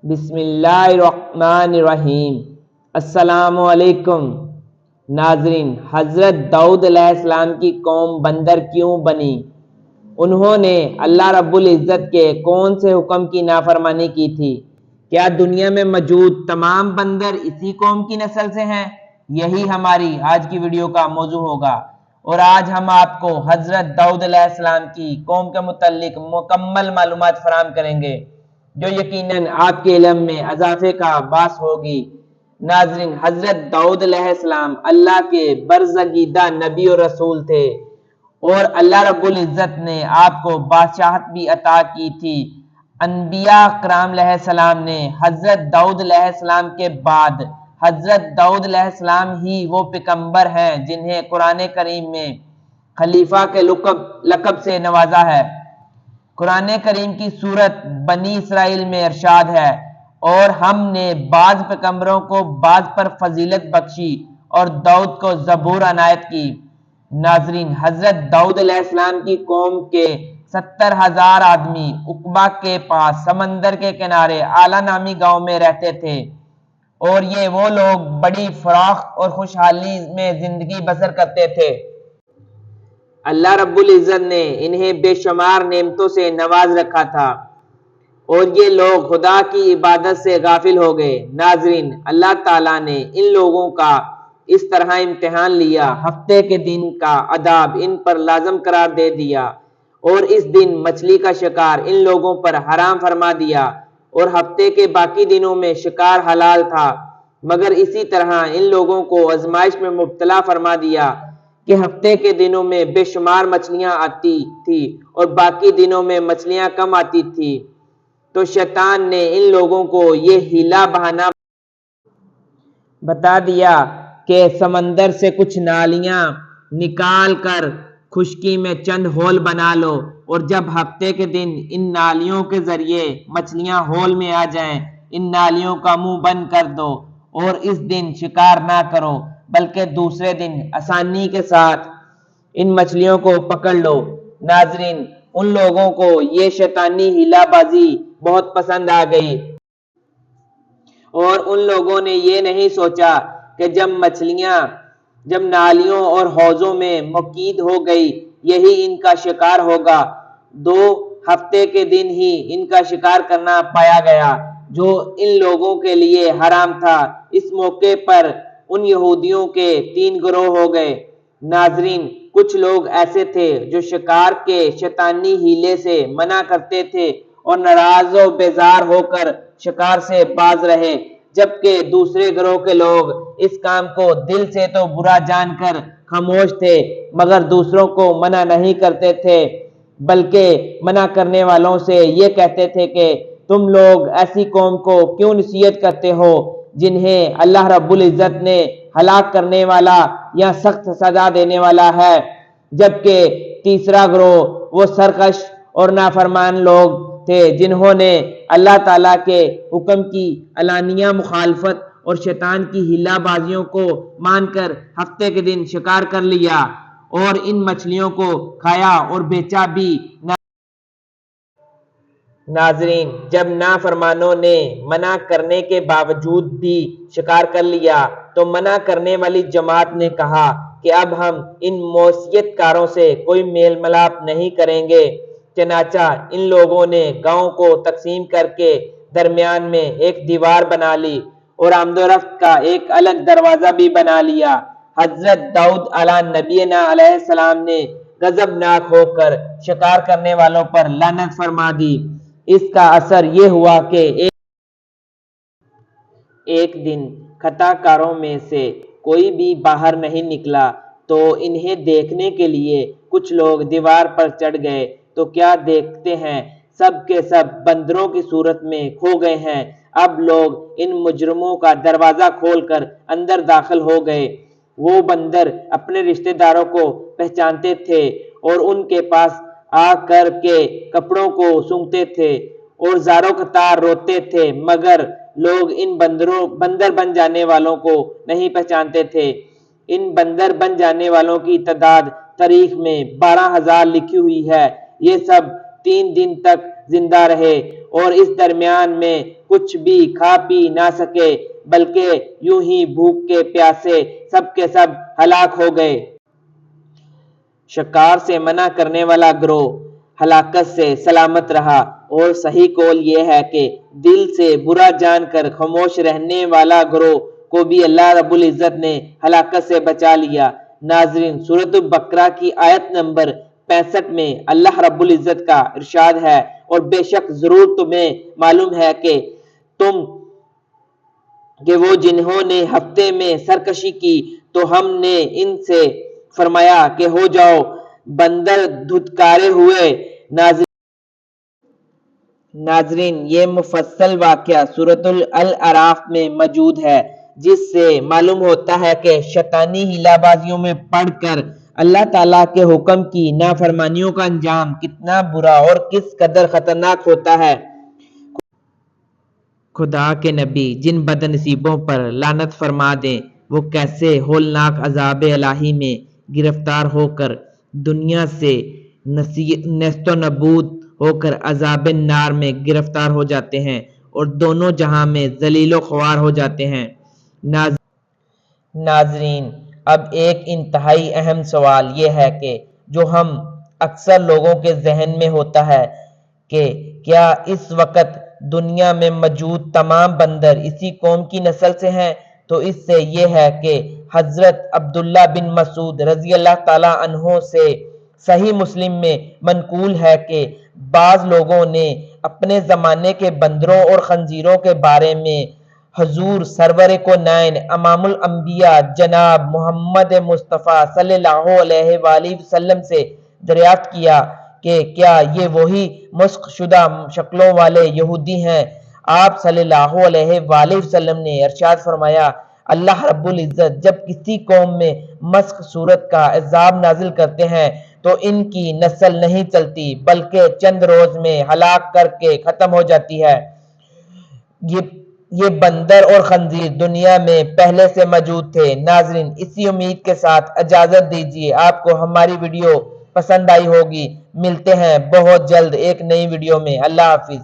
بسم اللہ الرحمن الرحیم۔ السلام علیکم ناظرین، حضرت داؤد علیہ السلام کی قوم بندر کیوں بنی؟ انہوں نے اللہ رب العزت کے کون سے حکم کی نافرمانی کی تھی؟ کیا دنیا میں موجود تمام بندر اسی قوم کی نسل سے ہیں؟ یہی ہماری آج کی ویڈیو کا موضوع ہوگا، اور آج ہم آپ کو حضرت داؤد علیہ السلام کی قوم کے متعلق مکمل معلومات فراہم کریں گے، جو یقیناً آپ کے علم میں اضافے کا باعث ہوگی۔ ناظرین، حضرت داؤد علیہ السلام اللہ کے برگزیدہ نبی اور رسول تھے، اور اللہ رب العزت نے آپ کو بادشاہت بھی عطا کی تھی۔ انبیاء کرام علیہ السلام نے حضرت داؤد علیہ السلام کے بعد حضرت داؤد علیہ السلام ہی وہ پیغمبر ہیں جنہیں قرآن کریم میں خلیفہ کے لقب سے نوازا ہے۔ قرآن کریم کی سورت بنی اسرائیل میں ارشاد ہے، اور ہم نے بعض پیغمبروں کو بعض پر فضیلت بخشی اور داؤد کو زبور عنایت کی۔ ناظرین، حضرت داؤد علیہ السلام کی قوم کے 70,000 آدمی عقبہ کے پاس سمندر کے کنارے اعلیٰ نامی گاؤں میں رہتے تھے، اور یہ وہ لوگ بڑی فراخ اور خوشحالی میں زندگی بسر کرتے تھے۔ اللہ رب العزت نے انہیں بے شمار نعمتوں سے نواز رکھا تھا، اور یہ لوگ خدا کی عبادت سے غافل ہو گئے۔ ناظرین، اللہ تعالیٰ نے ان لوگوں کا اس طرح امتحان لیا، ہفتے کے دن کا عذاب ان پر لازم قرار دے دیا، اور اس دن مچھلی کا شکار ان لوگوں پر حرام فرما دیا، اور ہفتے کے باقی دنوں میں شکار حلال تھا، مگر اسی طرح ان لوگوں کو آزمائش میں مبتلا فرما دیا کہ ہفتے کے دنوں میں بے شمار مچھلیاں آتی تھی اور باقی دنوں میں مچھلیاں کم آتی تھی۔ تو شیطان نے ان لوگوں کو یہ ہیلا بہانہ بتا دیا کہ سمندر سے کچھ نالیاں نکال کر خشکی میں چند ہول بنا لو، اور جب ہفتے کے دن ان نالیوں کے ذریعے مچھلیاں ہول میں آ جائیں، ان نالیوں کا منہ بند کر دو، اور اس دن شکار نہ کرو، بلکہ دوسرے دن آسانی کے ساتھ ان مچھلیوں کو پکڑ لو۔ ناظرین، ان لوگوں کو یہ شیطانی ہیلا بازی بہت پسند آ گئی، اور ان لوگوں نے یہ نہیں سوچا کہ جب نالیوں اور حوضوں میں مقید ہو گئی، یہی ان کا شکار ہوگا۔ 2 ہفتے کے دن ہی ان کا شکار کرنا پایا گیا، جو ان لوگوں کے لیے حرام تھا۔ اس موقع پر ان یہودیوں کے 3 گروہ ہو گئے۔ ناظرین، کچھ لوگ ایسے تھے جو شکار کے شیطانی ہیلے سے منع کرتے تھے اور ناراض و بیزار ہو کر شکار سے باز رہے، جبکہ دوسرے گروہ کے لوگ اس کام کو دل سے تو برا جان کر خاموش تھے، مگر دوسروں کو منع نہیں کرتے تھے، بلکہ منع کرنے والوں سے یہ کہتے تھے کہ تم لوگ ایسی قوم کو کیوں نصیحت کرتے ہو جنہیں اللہ رب العزت نے ہلاک کرنے والا یا سخت سزا دینے والا ہے۔ جبکہ تیسرا گروہ وہ سرکش اور نافرمان لوگ تھے جنہوں نے اللہ تعالیٰ کے حکم کی علانیہ مخالفت اور شیطان کی ہیلا بازیوں کو مان کر ہفتے کے دن شکار کر لیا اور ان مچھلیوں کو کھایا اور بیچا بھی۔ ناظرین، جب نافرمانوں نے منع کرنے کے باوجود بھی شکار کر لیا تو منع کرنے والی جماعت نے کہا کہ اب ہم ان معصیت کاروں سے کوئی میل ملاپ نہیں کریں گے۔ چنانچہ ان لوگوں نے گاؤں کو تقسیم کر کے درمیان میں ایک دیوار بنا لی اور آمد و رفت کا ایک الگ دروازہ بھی بنا لیا۔ حضرت داؤد علیہ نبینا علیہ السلام نے غضبناک ہو کر شکار کرنے والوں پر لعنت فرما دی۔ اس کا اثر یہ ہوا کہ ایک دن خطا کاروں میں سے کوئی بھی باہر نہیں نکلا، تو انہیں دیکھنے کے لیے کچھ لوگ دیوار پر چڑھ گئے، تو کیا دیکھتے ہیں سب کے سب بندروں کی صورت میں کھو گئے ہیں۔ اب لوگ ان مجرموں کا دروازہ کھول کر اندر داخل ہو گئے۔ وہ بندر اپنے رشتہ داروں کو پہچانتے تھے اور ان کے پاس آ کر کے کپڑوں کو سونگھتے تھے اور زاروں قطار روتے تھے، مگر لوگ ان بندر بن جانے والوں کو نہیں پہچانتے تھے۔ ان بندر بن جانے والوں کی تعداد تاریخ میں 12,000 لکھی ہوئی ہے۔ یہ سب 3 دن تک زندہ رہے، اور اس درمیان میں کچھ بھی کھا پی نہ سکے، بلکہ یوں ہی بھوک کے پیاسے سب کے سب ہلاک ہو گئے۔ شکار سے منع کرنے والا گروہ ہلاکت سے سلامت رہا، اور صحیح قول یہ ہے کہ دل سے برا جان کر خاموش رہنے والا گروہ کو بھی اللہ رب العزت نے ہلاکت سے بچا لیا۔ ناظرین، سورۃ البقرہ کی آیت نمبر 65 میں اللہ رب العزت کا ارشاد ہے، اور بے شک ضرور تمہیں معلوم ہے کہ وہ جنہوں نے ہفتے میں سرکشی کی تو ہم نے ان سے فرمایا کہ ہو جاؤ بندر دھتکارے ہوئے۔ ناظرین، یہ مفصل واقعہ سورۃ الاعراف میں موجود ہے، جس سے معلوم ہوتا ہے کہ شیطانی ہیلہ بازیوں میں پڑ کر اللہ تعالیٰ کے حکم کی نافرمانیوں کا انجام کتنا برا اور کس قدر خطرناک ہوتا ہے۔ خدا کے نبی جن بد نصیبوں پر لعنت فرما دیں، وہ کیسے ہولناک عذاب الہی میں گرفتار ہو کر دنیا سے نیست و نابود ہو کر عذاب نار میں گرفتار ہو جاتے ہیں، اور دونوں جہاں میں ذلیل و خوار ہو جاتے ہیں۔ ناظرین، اب ایک انتہائی اہم سوال یہ ہے کہ جو ہم اکثر لوگوں کے ذہن میں ہوتا ہے کہ کیا اس وقت دنیا میں موجود تمام بندر اسی قوم کی نسل سے ہیں؟ تو اس سے یہ ہے کہ حضرت عبداللہ بن مسعود رضی اللہ تعالیٰ عنہ سے صحیح مسلم میں منقول ہے کہ بعض لوگوں نے اپنے زمانے کے بندروں اور خنزیروں کے بارے میں حضور سرور کونین امام الانبیاء جناب محمد مصطفیٰ صلی اللہ علیہ وآلہ وسلم سے دریافت کیا کہ کیا یہ وہی مسخ شدہ شکلوں والے یہودی ہیں؟ آپ صلی اللہ علیہ وآلہ وسلم نے ارشاد فرمایا، اللہ رب العزت جب کسی قوم میں مسخ صورت کا عذاب نازل کرتے ہیں تو ان کی نسل نہیں چلتی، بلکہ چند روز میں ہلاک کر کے ختم ہو جاتی ہے۔ یہ بندر اور خنزیر دنیا میں پہلے سے موجود تھے۔ ناظرین، اسی امید کے ساتھ اجازت دیجیے، آپ کو ہماری ویڈیو پسند آئی ہوگی۔ ملتے ہیں بہت جلد ایک نئی ویڈیو میں۔ اللہ حافظ۔